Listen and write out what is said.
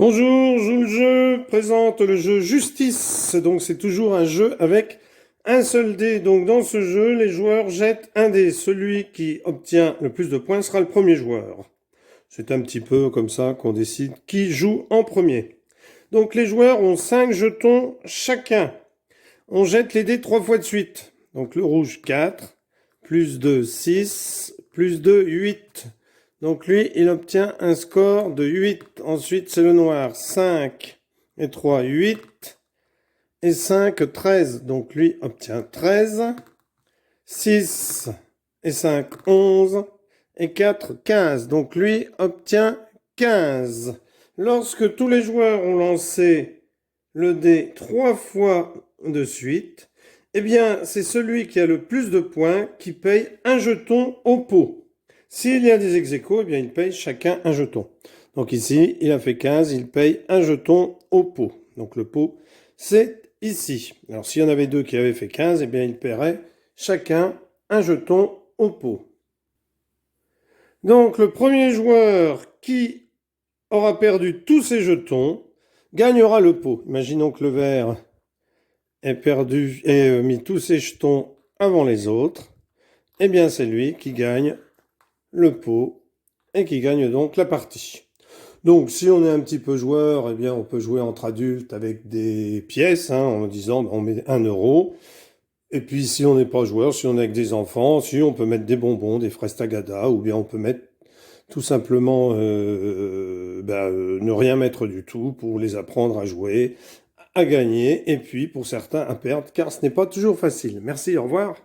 Bonjour, joue le jeu, présente le jeu Justice. Donc c'est toujours un jeu avec un seul dé. Donc dans ce jeu, les joueurs jettent un dé. Celui qui obtient le plus de points sera le premier joueur. C'est un petit peu comme ça qu'on décide qui joue en premier. Donc les joueurs ont 5 jetons chacun. On jette les dés 3 fois de suite. Donc le rouge 4, plus 2 6, plus 2 8. Donc lui, il obtient un score de 8. Ensuite, c'est le noir. 5 et 3, 8. Et 5, 13. Donc lui obtient 13. 6 et 5, 11. Et 4, 15. Donc lui obtient 15. Lorsque tous les joueurs ont lancé le dé 3 fois de suite, eh bien, c'est celui qui a le plus de points qui paye un jeton au pot. S'il y a des ex-aequo, eh bien, ils payent chacun un jeton. Donc ici, il a fait 15, il paye un jeton au pot. Donc le pot, c'est ici. Alors s'il y en avait deux qui avaient fait 15, eh bien, ils paieraient chacun un jeton au pot. Donc le premier joueur qui aura perdu tous ses jetons gagnera le pot. Imaginons que le vert ait perdu et mis tous ses jetons avant les autres. Eh bien, c'est lui qui gagne le pot et qui gagne donc la partie. Donc si on est un petit peu joueur, eh bien on peut jouer entre adultes avec des pièces, en disant on met 1 euro. Et puis si on n'est pas joueur, si on est avec des enfants, si on peut mettre des bonbons, des fraises tagada, ou bien on peut mettre tout simplement ne rien mettre du tout pour les apprendre à jouer, à gagner, et puis pour certains à perdre, car ce n'est pas toujours facile. Merci, au revoir.